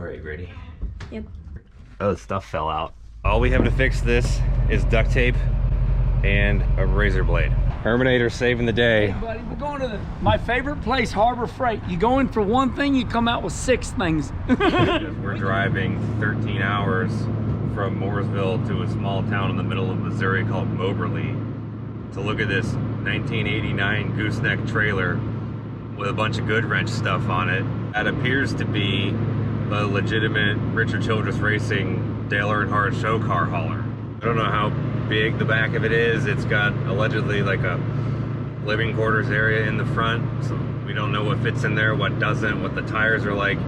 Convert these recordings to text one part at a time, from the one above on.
Alright, ready? Yep. Oh, the stuff fell out. All we have to fix this is duct tape and a razor blade. Herminator saving the day. Hey buddy, we're going to my favorite place, Harbor Freight. You go in for one thing, you come out with 6 things. We're driving 13 hours from Mooresville to a small town in the middle of Missouri called Moberly to look at this 1989 gooseneck trailer with a bunch of Goodwrench stuff on it. That appears to be a legitimate Richard Childress Racing Dale Earnhardt show car hauler. I don't know how big the back of it is. It's got allegedly like a living quarters area in the front, so we don't know what fits in there, what doesn't, what the tires are like,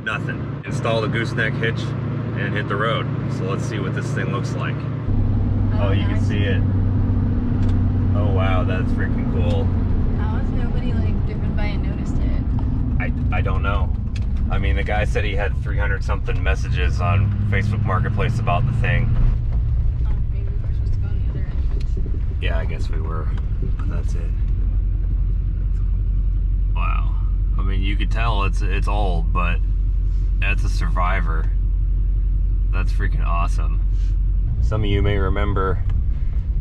nothing. Install the gooseneck hitch and hit the road. So let's see what this thing looks like. Oh, you can see it. Oh wow, that's freaking cool. How has nobody like driven by and noticed it? I don't know. I mean, the guy said he had 300 something messages on Facebook Marketplace about the thing. Oh, maybe we were supposed to go on the other entrance. Yeah, I guess we were, but that's it. Wow. I mean, you could tell it's old, but that's a survivor. That's freaking awesome. Some of you may remember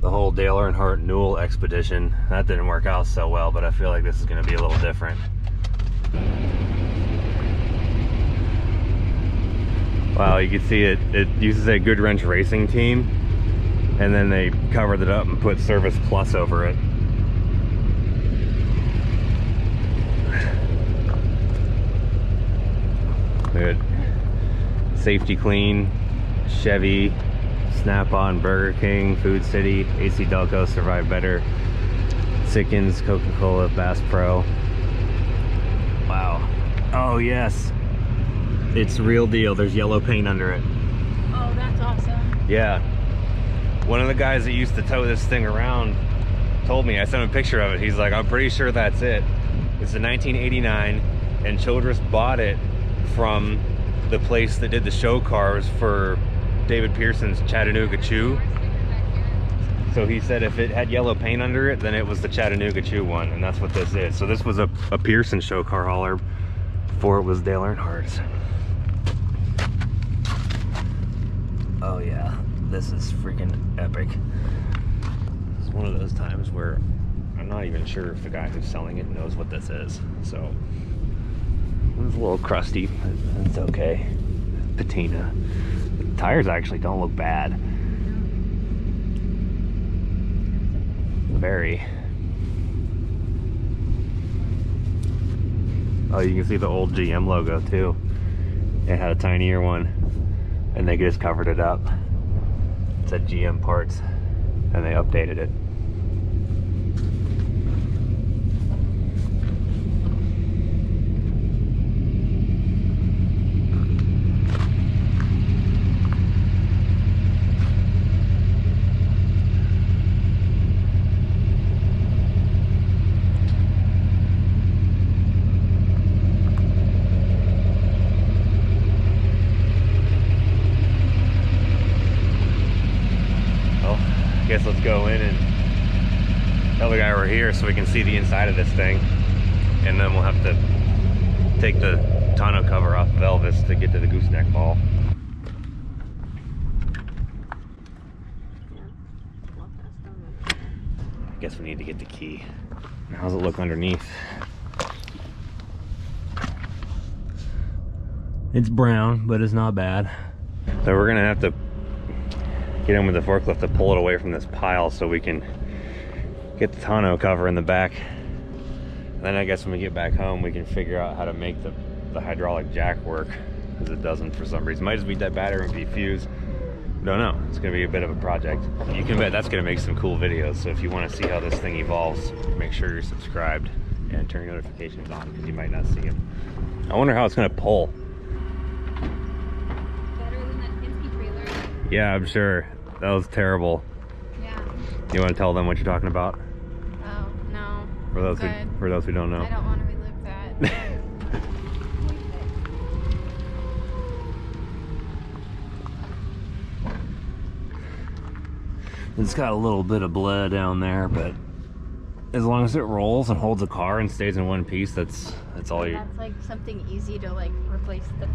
the whole Dale Earnhardt Newell expedition. That didn't work out so well, but I feel like this is going to be a little different. Wow, you can see it. It used to say Goodwrench Racing Team, and then they covered it up and put Service Plus over it. Good. Safety Clean, Chevy, Snap-on, Burger King, Food City, AC Delco, Survive Better, Sickens, Coca-Cola, Bass Pro. Wow. Oh yes. It's real deal. There's yellow paint under it. Oh, that's awesome. Yeah. One of the guys that used to tow this thing around told me, I sent him a picture of it. He's like, I'm pretty sure that's it. It's a 1989, and Childress bought it from the place that did the show cars for David Pearson's Chattanooga Chew. So he said if it had yellow paint under it, then it was the Chattanooga Chew one, and that's what this is. So this was a Pearson show car hauler before it was Dale Earnhardt's. Oh yeah, this is freaking epic. It's one of those times where I'm not even sure if the guy who's selling it knows what this is. So it's a little crusty, but it's okay. Patina. The tires actually don't look bad. Very. Oh, you can see the old GM logo too. It had a tinier one, and they just covered it up. It said GM parts, and they updated it. I guess let's go in and tell the guy we're here so we can see the inside of this thing, and then we'll have to take the tonneau cover off of Elvis to get to the gooseneck ball. I guess we need to get the key. How's it look underneath? It's brown, but it's not bad. So we're gonna have to get in with the forklift to pull it away from this pile so we can get the tonneau cover in the back. And then I guess when we get back home, we can figure out how to make the hydraulic jack work, because it doesn't for some reason. Might just be dead battery and be fused. Don't know. It's gonna be a bit of a project. You can bet that's gonna make some cool videos. So if you want to see how this thing evolves, make sure you're subscribed and turn your notifications on, because you might not see them. I wonder how it's gonna pull. Better than that Penske trailer. Yeah, I'm sure. That was terrible. Yeah. You want to tell them what you're talking about? Oh, no. For those who don't know. I don't want to relive that. It's got a little bit of blood down there, but as long as it rolls and holds the car and stays in one piece, that's That's all you. That's like something easy to like replace the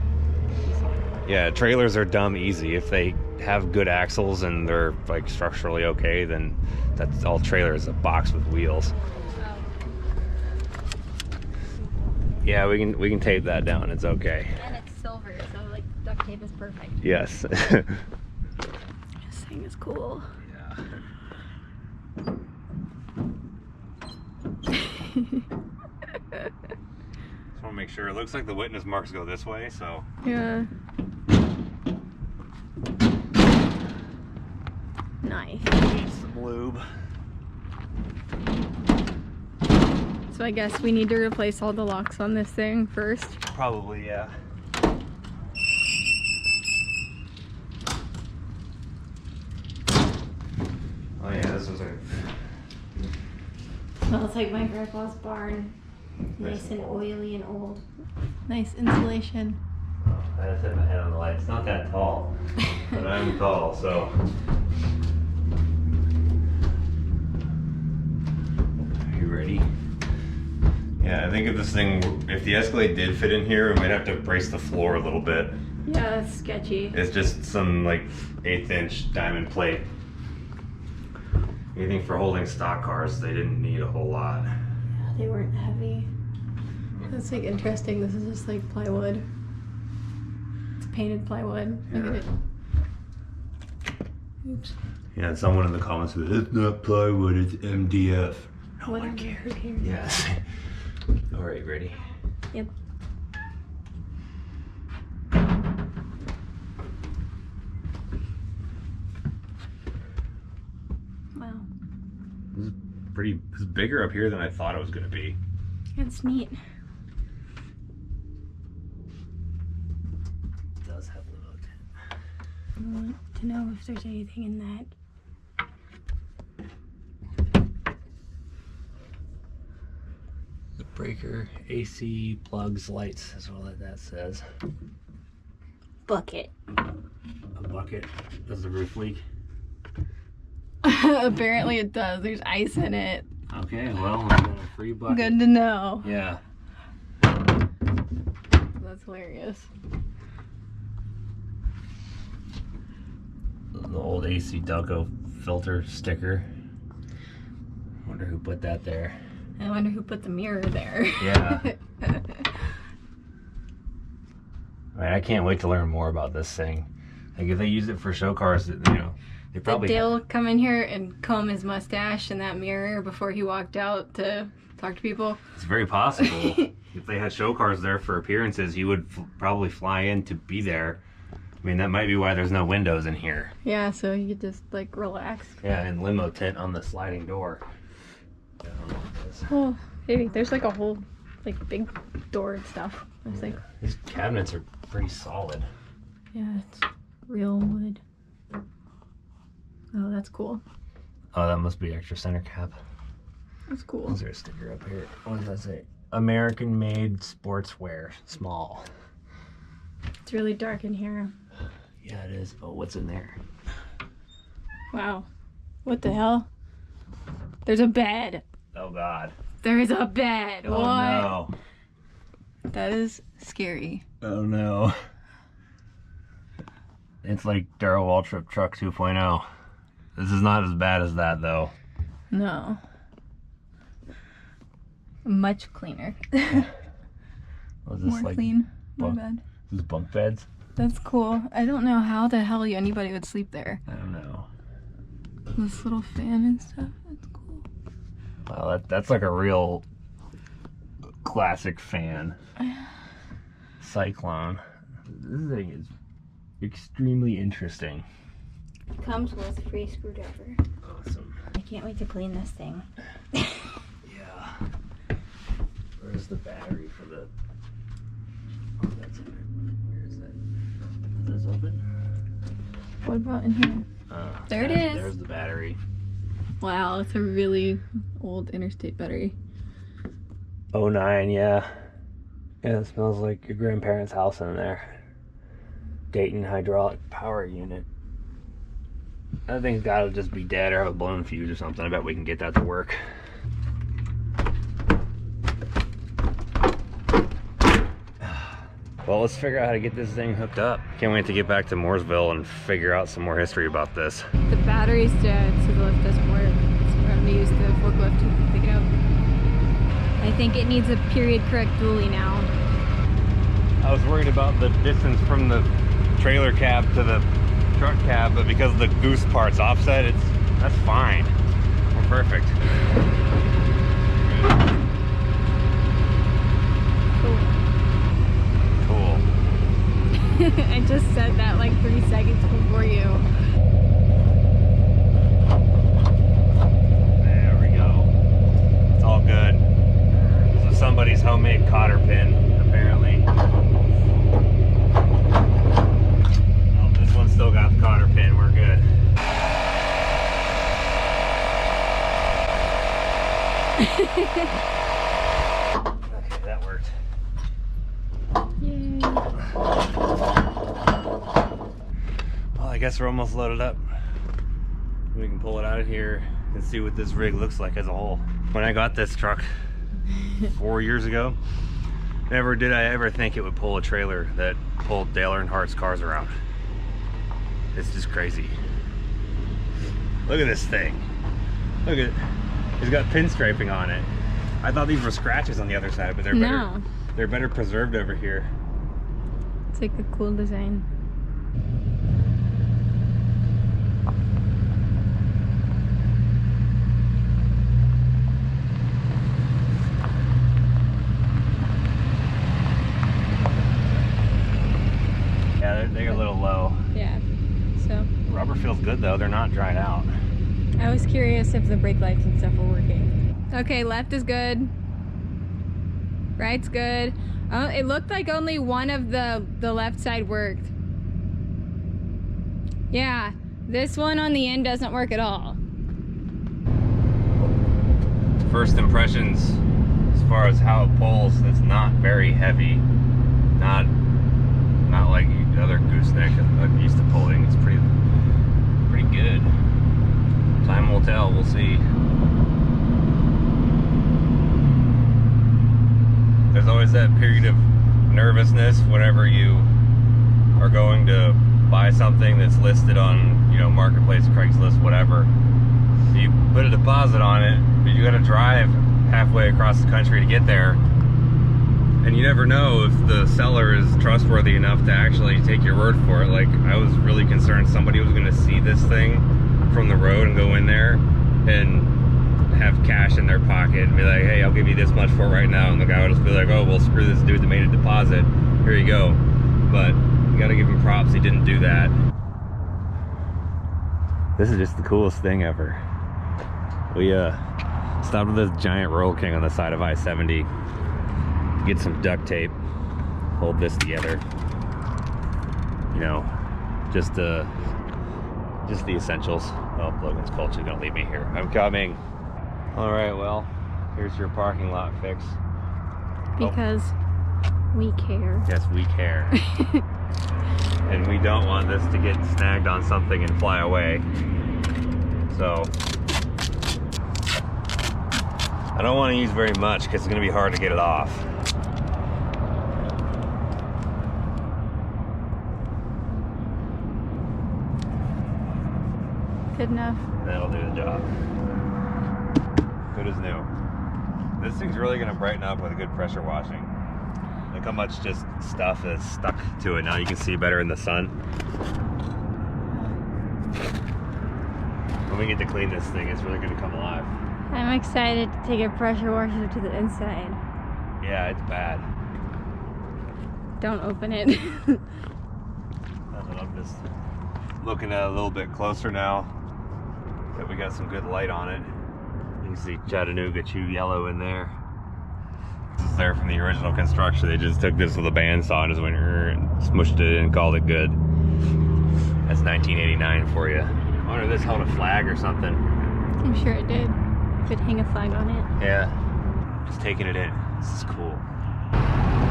piece on. Yeah, trailers are dumb easy. If they have good axles and they're like structurally okay, then that's all trailer is, a box with wheels. Oh. Yeah, we can tape that down. It's okay. And it's silver, so like duct tape is perfect. Yes. This thing is cool. Yeah. Just want to make sure. It looks like the witness marks go this way, so. Yeah. Nice. Need some lube. So I guess we need to replace all the locks on this thing first. Probably, yeah. Oh yeah, this was a. Smells like my grandpa's barn. Nice and oily and old. Nice insulation. I just hit my head on the light. It's not that tall, but I'm tall, so. Are you ready? Yeah, I think if this thing, if the Escalade did fit in here, we might have to brace the floor a little bit. Yeah, that's sketchy. It's just some like 1/8 inch diamond plate. Anything for holding stock cars, they didn't need a whole lot. Yeah, they weren't heavy. That's like interesting. This is just like plywood. It's painted plywood. Look at it. Oops. Yeah, someone in the comments said, it's not plywood, it's MDF. No Whatever, one cares. who cares? Yes. All right, ready? Yep. Wow. It's bigger up here than I thought it was going to be. That's neat. It does have a little tip. I want to know if there's anything in that. The breaker, AC, plugs, lights, is all that says. Bucket. A bucket. Does the roof leak? Apparently it does. There's ice in it. Okay, well, I got a free bucket. Good to know. Yeah. That's hilarious. The old AC Delco filter sticker. Wonder who put that there. I wonder who put the mirror there. Yeah. I can't wait to learn more about this thing. Like if they use it for show cars, you know, they probably. Did Dale come in here and comb his mustache in that mirror before he walked out to talk to people? It's very possible. If they had show cars there for appearances, he would probably fly in to be there. I mean, that might be why there's no windows in here. Yeah, so you could just like relax. Yeah, and limo tent on the sliding door. I don't know what it is. Oh, maybe there's like a whole like big door and stuff. It's like, These cabinets are pretty solid. yeah, it's real wood. Oh, that's cool. Oh, that must be extra center cap. That's cool. Is there a sticker up here? What does that say? American made sportswear, small. It's really dark in here. Yeah, it is. But what's in there? Wow. What the hell? There's a bed. Oh God. There is a bed. Oh What? no. That is scary. Oh no. It's like Darrell Waltrip Truck 2.0. This is not as bad as that though. No. Much cleaner. Was this More like clean. More bunk- bed. This is bunk beds? That's cool. I don't know how the hell anybody would sleep there. I don't know. This little fan and stuff. That's cool. Well, that's like a real classic fan. Cyclone. This thing is extremely interesting. Comes with a free screwdriver. Awesome. I can't wait to clean this thing. Yeah. Where's the battery for the... Oh, that's open. Where is that? Is this open? What about in here? There it is. There's the battery. Wow, it's a really old Interstate battery. 09, yeah. Yeah, it smells like your grandparents' house in there. Dayton hydraulic power unit. That thing's gotta just be dead or have a blown fuse or something. I bet we can get that to work. Well, let's figure out how to get this thing hooked up. Can't wait to get back to Mooresville and figure out some more history about this. The battery's dead, so the lift doesn't work. So we're going to use the forklift to pick it up. I think it needs a period correct dually now. I was worried about the distance from the trailer cab to the truck cab, but because the goose part's offset, that's fine. We're perfect. Cool. I just said that like 3 seconds before you. There we go. It's all good. This was somebody's homemade cotter pin, apparently. Oh, this one's still got the cotter pin. We're good. Okay, that worked. Yay. Well, I guess we're almost loaded up. We can pull it out of here and see what this rig looks like as a whole. When I got this truck 4 years ago, never did I ever think it would pull a trailer that pulled Dale Earnhardt's cars around. It's just crazy. Look at this thing. Look at it. It's got pinstriping on it. I thought these were scratches on the other side, but they're better preserved over here. It's like a cool design. Yeah, they're a little low. Yeah, so. Rubber feels good though, they're not dried out. I was curious if the brake lights and stuff were working. Okay, left is good. Right's good. Oh, it looked like only one of the left side worked. Yeah, this one on the end doesn't work at all. First impressions as far as how it pulls, it's not very heavy. Not like the other gooseneck I'm used to pulling. It's pretty good. Time will tell, we'll see. There's always that period of nervousness whenever you are going to buy something that's listed on, you know, Marketplace, Craigslist, whatever. You put a deposit on it, but you gotta drive halfway across the country to get there. And you never know if the seller is trustworthy enough to actually take your word for it. Like, I was really concerned somebody was gonna see this thing from the road and go in there and have cash in their pocket and be like, hey, I'll give you this much for it right now. And the guy would just be like, oh, well, screw this dude that made a deposit. Here you go. But you gotta give him props, he didn't do that. This is just the coolest thing ever. We stopped with this giant Royal King on the side of I-70. Get some duct tape, hold this together. You know, just the essentials. Oh, Logan's Culture gonna leave me here. I'm coming. All right, well, here's your parking lot fix. Because we care. Yes, we care. And we don't want this to get snagged on something and fly away. So, I don't want to use very much because it's going to be hard to get it off. Good enough. That'll do the job. Good as new. This thing's really going to brighten up with a good pressure washing. Look how much just stuff is stuck to it now. You can see better in the sun. When we get to clean this thing, it's really going to come alive. I'm excited to take a pressure washer to the inside. Yeah, it's bad. Don't open it. I'm just looking at it a little bit closer now that we got some good light on it. You can see Chattanooga Chew Yellow in there. This is there from the original construction. They just took this with a bandsaw and just went and smushed it in and called it good. That's 1989 for you. I wonder if this held a flag or something. I'm sure it did. Could hang a flag on it. Yeah, just taking it in. This is cool.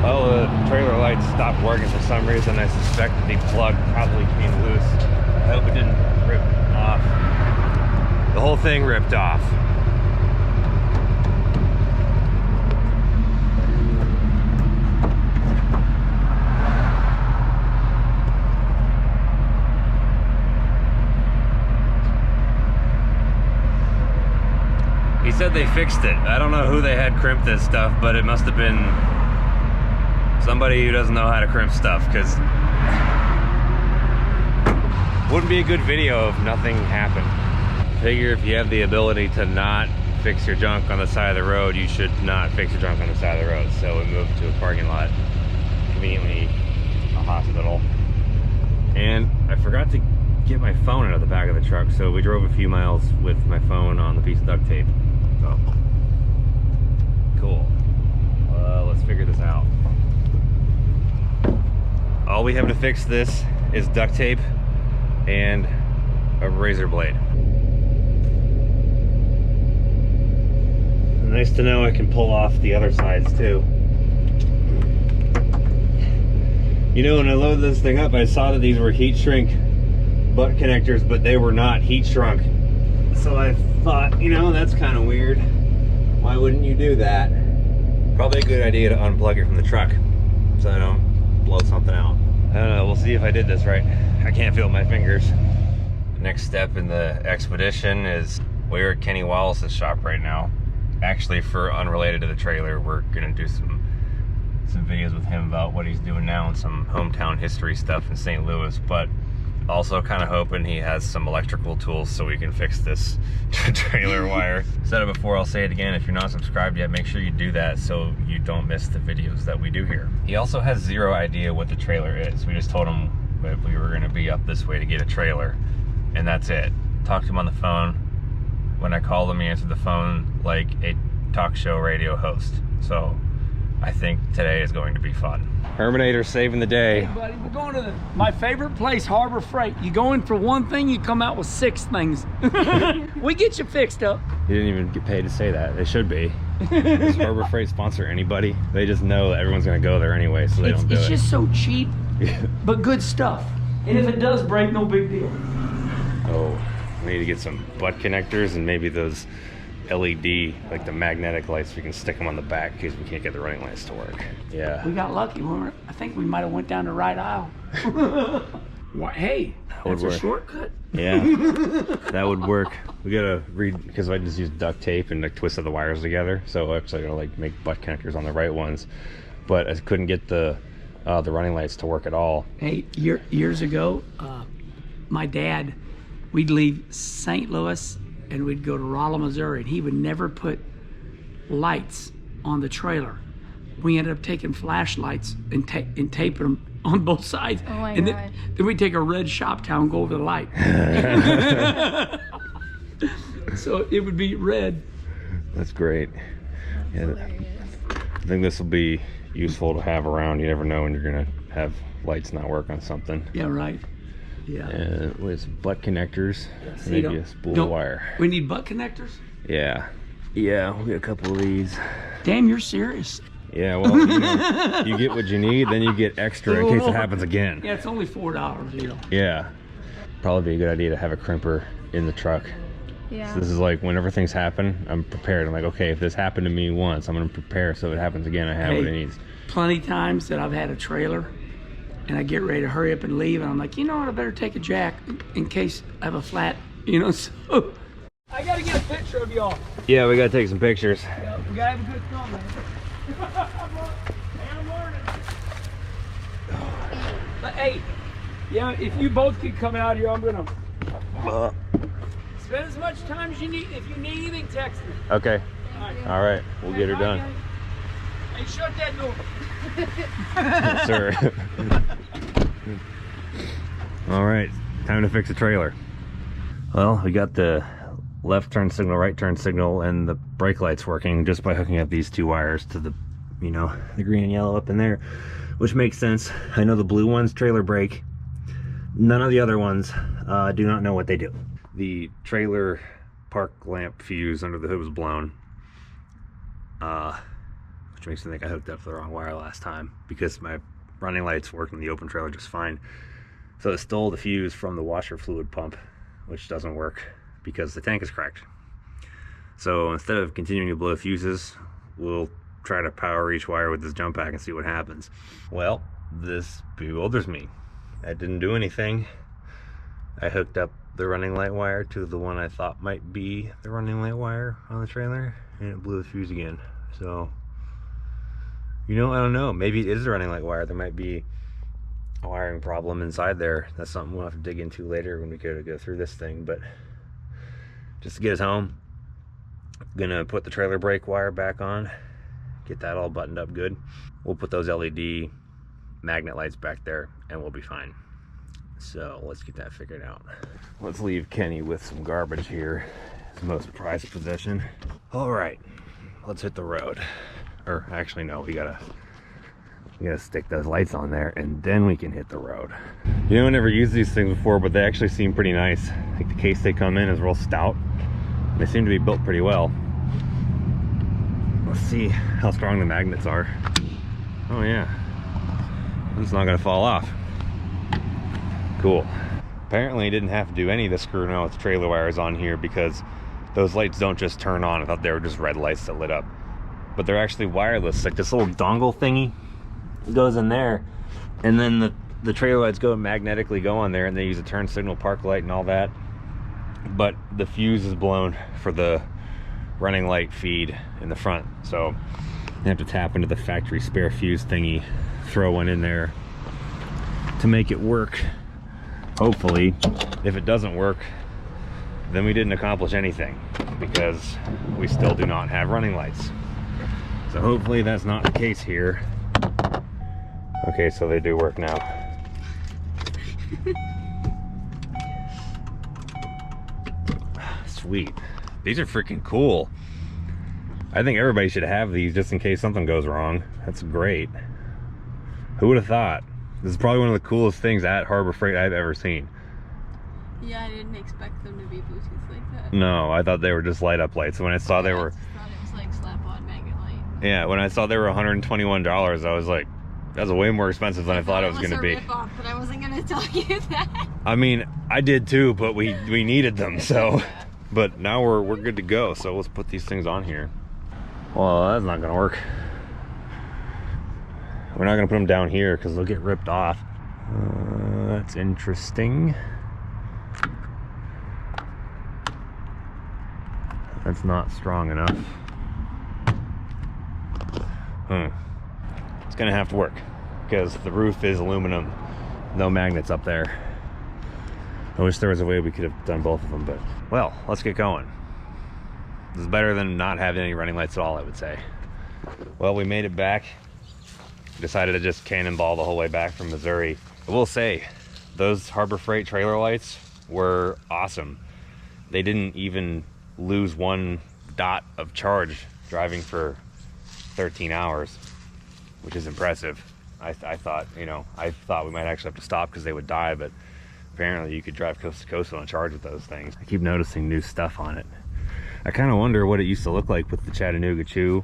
Well, the trailer lights stopped working for some reason. I suspect the plug probably came loose. I hope it didn't rip off. The whole thing ripped off. said they fixed it. I don't know who they had crimp this stuff, but it must have been somebody who doesn't know how to crimp stuff, because wouldn't be a good video if nothing happened. Figure if you have the ability to not fix your junk on the side of the road, you should not fix your junk on the side of the road. So we moved to a parking lot, conveniently a hospital. And I forgot to get my phone out of the back of the truck, so we drove a few miles with my phone on the piece of duct tape. So, cool. Let's figure this out. All we have to fix this is duct tape and a razor blade. Nice to know I can pull off the other sides too. You know, when I loaded this thing up, I saw that these were heat shrink butt connectors, but they were not heat shrunk. So I thought, you know, that's kind of weird. Why wouldn't you do that? Probably a good idea to unplug it from the truck so I don't blow something out. I don't know, we'll see if I did this right. I can't feel my fingers. Next step in the expedition is we're at Kenny Wallace's shop right now. Actually, for unrelated to the trailer, we're gonna do some videos with him about what he's doing now and some hometown history stuff in St. Louis, but also kind of hoping he has some electrical tools so we can fix this trailer wire. Said it before, I'll say it again. If you're not subscribed yet, make sure you do that so you don't miss the videos that we do here. He also has zero idea what the trailer is. We just told him that we were gonna be up this way to get a trailer, and that's it. Talked to him on the phone. When I called him, he answered the phone like a talk show radio host. So I think today is going to be fun. Herminator saving the day. Hey buddy, we're going to my favorite place, Harbor Freight. You go in for one thing, you come out with 6 things. We get you fixed up. You didn't even get paid to say that. They should be. Does Harbor Freight sponsor anybody? They just know that everyone's gonna go there anyway, so they don't do it. It's just so cheap, but good stuff. And if it does break, no big deal. Oh, we need to get some butt connectors and maybe those LED, like the magnetic lights, we can stick them on the back because we can't get the running lights to work. Yeah. We got lucky. I think we might have went down the right aisle. What? Hey, that's a shortcut. Yeah, that would work. We gotta read, because I just used duct tape and like twisted the wires together. So actually I gotta like make butt connectors on the right ones, but I couldn't get the running lights to work at all. Hey, years ago, my dad, we'd leave St. Louis and we'd go to Rolla, Missouri, and he would never put lights on the trailer. We ended up taking flashlights and taping them on both sides. Oh my God. Then we'd take a red shop towel and go over the light. So it would be red. That's great. Yeah, I think this will be useful to have around. You never know when you're gonna have lights not work on something. Yeah, right. Yeah. With butt connectors, maybe a spool of wire. We need butt connectors? Yeah. Yeah, we'll get a couple of these. Damn, you're serious. Yeah, well, you know, you get what you need, then you get extra in case it happens again. Yeah, it's only $4, you know. Yeah. Probably be a good idea to have a crimper in the truck. Yeah. So this is like whenever things happen, I'm prepared. I'm like, okay, if this happened to me once, I'm gonna prepare so if it happens again, I have what it needs. Plenty times that I've had a trailer and I get ready to hurry up and leave, and I'm like, you know what, I better take a jack in case I have a flat, you know, so. I gotta get a picture of y'all. Yeah, we gotta take some pictures. Yeah, we gotta have a good film, man. I'm learning. But hey, yeah, if you both could come out here, I'm gonna spend as much time as you need. If you need anything, text me. Okay. All right. We'll get her done. Hey, shut that door. Yes, sir. All right, time to fix the trailer. Well, we got the left turn signal, right turn signal, and the brake lights working just by hooking up these 2 wires to the, you know, the green and yellow up in there, which makes sense. I know the blue ones trailer brake. None of the other ones do not know what they do. The trailer park lamp fuse under the hood was blown, which makes me think I hooked up the wrong wire last time, because my running lights worked in the open trailer just fine. So it stole the fuse from the washer fluid pump, which doesn't work because the tank is cracked. So instead of continuing to blow fuses, we'll try to power each wire with this jump pack and see what happens. Well, this bewilders me. I didn't do anything. I hooked up the running light wire to the one I thought might be the running light wire on the trailer, and it blew the fuse again. So, you know, I don't know. Maybe it is the running light wire. There might be a wiring problem inside there. That's something we'll have to dig into later when we go through this thing. But just to get us home, I'm gonna put the trailer brake wire back on, get that all buttoned up good. We'll put those LED magnet lights back there and we'll be fine. So let's get that figured out. Let's leave Kenny with some garbage here, his most prized possession. All right, let's hit the road. Or actually no, we gotta stick those lights on there and then we can hit the road. You know, I never used these things before, but they actually seem pretty nice. I think the case they come in is real stout. They seem to be built pretty well. Let's see how strong the magnets are. Oh yeah, it's not gonna fall off. Cool. Apparently I didn't have to do any of the screwing out with trailer wires on here because those lights don't just turn on. I thought they were just red lights that lit up, but they're actually wireless. Like this little dongle thingy goes in there, and then the trailer lights magnetically go on there, and they use a turn signal, park light, and all that. But the fuse is blown for the running light feed in the front, so you have to tap into the factory spare fuse thingy, throw one in there to make it work. Hopefully, if it doesn't work, then we didn't accomplish anything because we still do not have running lights. So hopefully that's not the case here. Okay, so they do work now. Sweet. These are freaking cool. I think everybody should have these just in case something goes wrong. That's great. Who would have thought? This is probably one of the coolest things at Harbor Freight I've ever seen. Yeah, I didn't expect them to be Bluetooth like that. No, I thought they were just light up lights. When I saw they were... I thought it was like slap-on magnet light. Yeah, when I saw they were $121, I was like, that's way more expensive than I thought it was going to be. Rip-off, but I wasn't going to tell you that. I mean, I did too, but we needed them, so... But now we're good to go, so let's put these things on here. Well, that's not going to work. We're not going to put them down here because they'll get ripped off. That's interesting. That's not strong enough. It's going to have to work because the roof is aluminum. No magnets up there. I wish there was a way we could have done both of them, but well, let's get going. This is better than not having any running lights at all, I would say. Well, we made it back. Decided to just cannonball the whole way back from Missouri. I will say, those Harbor Freight trailer lights were awesome. They didn't even lose one dot of charge driving for 13 hours, which is impressive. I thought, you know, I thought we might actually have to stop because they would die, but apparently you could drive coast to coast on a charge with those things. I keep noticing new stuff on it. I kind of wonder what it used to look like with the Chattanooga Chew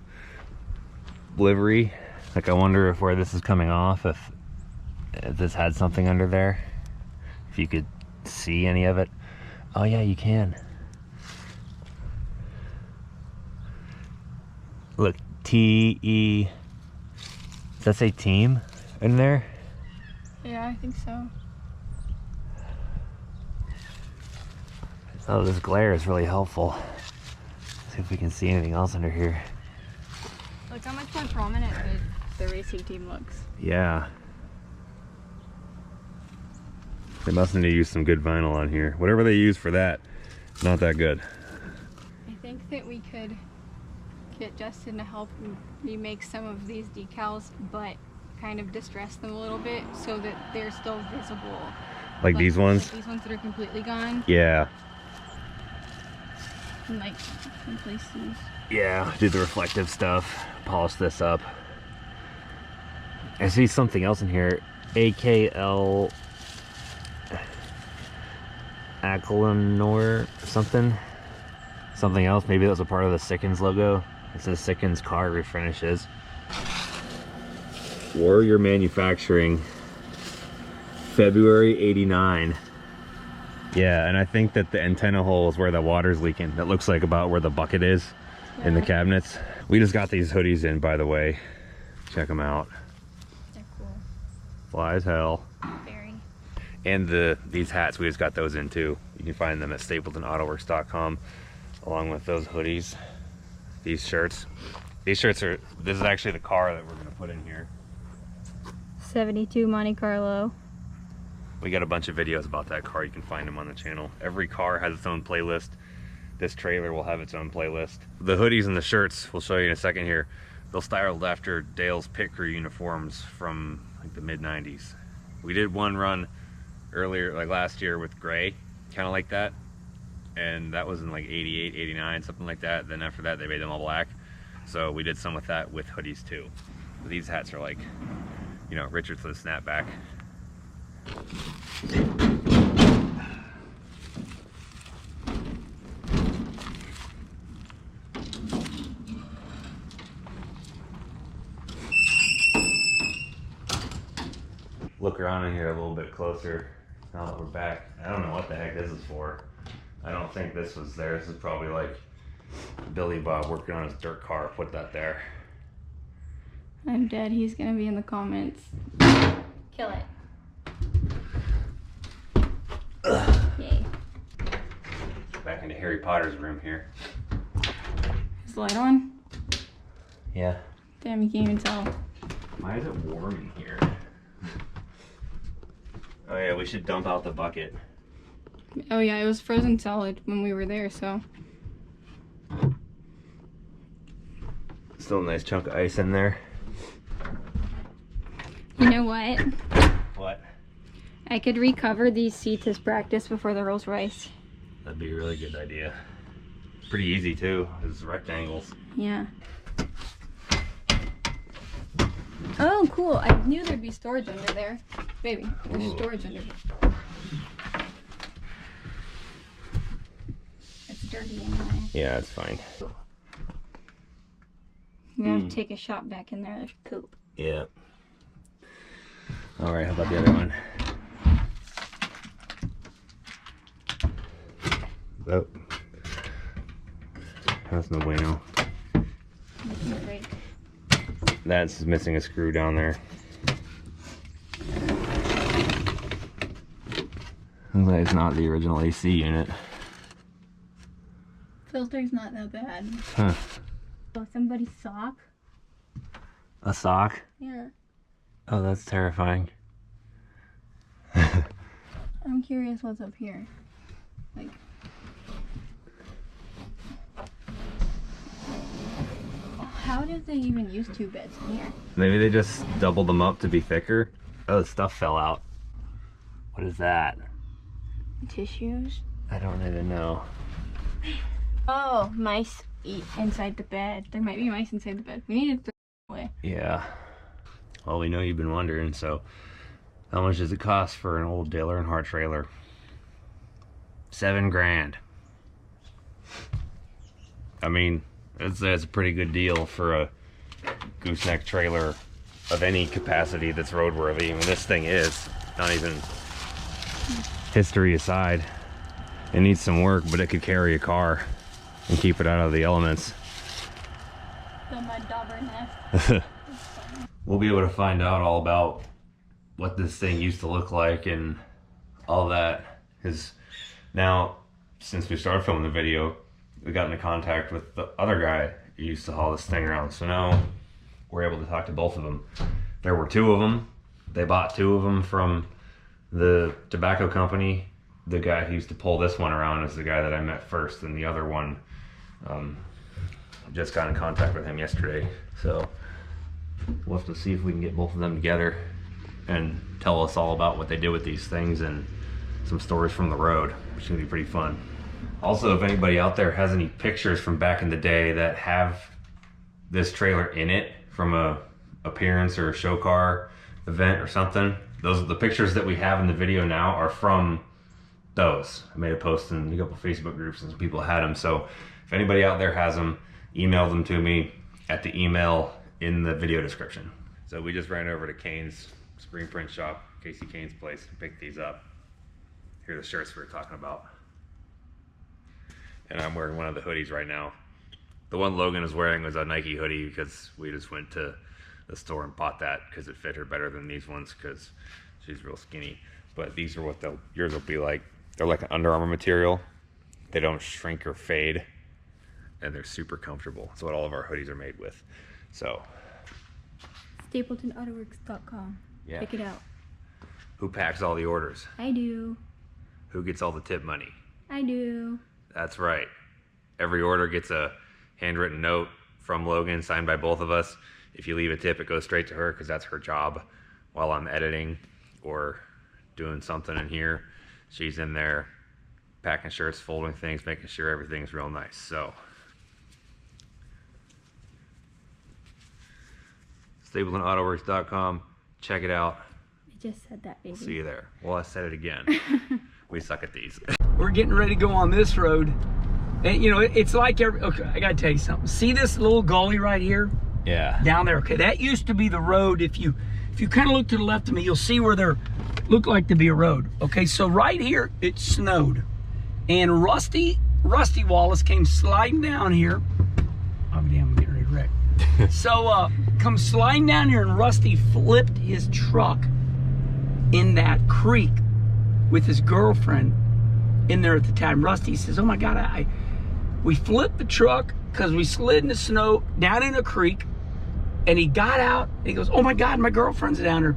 livery. Like, I wonder if where this is coming off, if this had something under there, if you could see any of it. Oh yeah, you can. Look, T-E, does that say team in there? Yeah, I think so. Oh, this glare is really helpful. See if we can see anything else under here. Look how much more prominent the racing team looks. Yeah. They must need to use some good vinyl on here. Whatever they use for that, not that good. I think that we could get Justin to help me make some of these decals, but kind of distress them a little bit so that they're still visible. Like these ones? Like these ones that are completely gone. Yeah. And like replace these. Yeah, do the reflective stuff, polish this up. I see something else in here. AKL Aquilonor something else. Maybe that was a part of the Sickens logo. It says Sickens car refinishes. Warrior Manufacturing, February '89. Yeah, and I think that the antenna hole is where the water's leaking. That looks like about where the bucket is in the cabinets. We just got these hoodies in, by the way. Check them out. They're cool. Fly as hell. Very. And these hats, we just got those in too. You can find them at StapletonAutoworks.com, along with those hoodies, these shirts. These shirts are, this is actually the car that we're going to put in here. 72 Monte Carlo. We got a bunch of videos about that car. You can find them on the channel. Every car has its own playlist. This trailer will have its own playlist. The hoodies and the shirts, we'll show you in a second here, they'll styled after Dale's pit crew uniforms from like the mid-90s. We did one run earlier, like last year, with gray, kind of like that. And that was in like 88, 89, something like that. Then after that, they made them all black. So we did some with that with hoodies too. But these hats are like, you know, Richard for the snapback. Look around in here a little bit closer now that we're back. I don't know what the heck this is for. I don't think this was there. This is probably like Billy Bob working on his dirt car, put that there. I'm dead. He's gonna be in the comments. Kill it. Yay. Back into Harry Potter's room here. Is the light on? Yeah. Damn, you can't even tell. Why is it warm in here? Oh yeah, we should dump out the bucket. Oh yeah, it was frozen solid when we were there, so. Still a nice chunk of ice in there. You know what? What? I could recover these seats as practice before the Rolls Royce. That'd be a really good idea. Pretty easy too, it's rectangles. Yeah. Oh, cool. I knew there'd be storage under there. Baby, there's storage under there. It's dirty anyway. Yeah, it's fine. We're gonna have to take a shot back in there. There's poop. Yeah. All right, how about the other one? Oh. That's no bueno. That's missing a screw down there. Looks like it's not the original AC unit. Filter's not that bad. Huh. Oh, somebody's sock? A sock? Yeah. Oh, that's terrifying. I'm curious what's up here. Like. How did they even use two beds in here? Maybe they just doubled them up to be thicker. Oh, the stuff fell out. What is that? Tissues? I don't even know. Oh, mice eat inside the bed. There might be mice inside the bed. We need to throw them away. Yeah. Well, we know you've been wondering, so how much does it cost for an old Dale Earnhardt trailer? $7 grand. I mean, that's a pretty good deal for a gooseneck trailer of any capacity that's roadworthy. I mean, this thing is, not even history aside. It needs some work, but it could carry a car and keep it out of the elements. The mud dauber nest. We'll be able to find out all about what this thing used to look like and all that. Because now, since we started filming the video, we got into contact with the other guy who used to haul this thing around. So now we're able to talk to both of them. There were two of them. They bought two of them from the tobacco company. The guy who used to pull this one around is the guy that I met first, and the other one, just got in contact with him yesterday. So we'll have to see if we can get both of them together and tell us all about what they did with these things and some stories from the road, which is gonna be pretty fun. Also, if anybody out there has any pictures from back in the day that have this trailer in it from a appearance or a show car event or something, those are the pictures that we have in the video now are from those. I made a post in a couple Facebook groups and some people had them. So if anybody out there has them, email them to me at the email in the video description. So we just ran over to Kane's screen print shop, Casey Kane's place, and picked these up. Here are the shirts we were talking about. And I'm wearing one of the hoodies right now. The one Logan is wearing was a Nike hoodie because we just went to the store and bought that because it fit her better than these ones because she's real skinny. But these are what yours will be like. They're like an Under Armour material. They don't shrink or fade, and they're super comfortable. That's what all of our hoodies are made with. So StapletonAutoworks.com. yeah. Check it out. Who packs all the orders? I do. Who gets all the tip money? I do. That's right. Every order gets a handwritten note from Logan, signed by both of us. If you leave a tip, it goes straight to her because that's her job while I'm editing or doing something in here. She's in there packing shirts, folding things, making sure everything's real nice. So, StapletonAutoworks.com. Check it out. I just said that, baby. See you there. Well, I said it again. We suck at these. We're getting ready to go on this road. And you know, it's like okay, I gotta tell you something. See this little gully right here? Yeah. Down there. Okay, that used to be the road. If you kind of look to the left of me, you'll see where there looked like to be a road. Okay, so right here it snowed. And Rusty Wallace came sliding down here. Oh damn, I'm getting ready to wreck. So come sliding down here, and Rusty flipped his truck in that creek with his girlfriend in there at the time. Rusty says, oh my God, we flipped the truck because we slid in the snow down in a creek, and he got out and he goes, oh my God, my girlfriend's down there.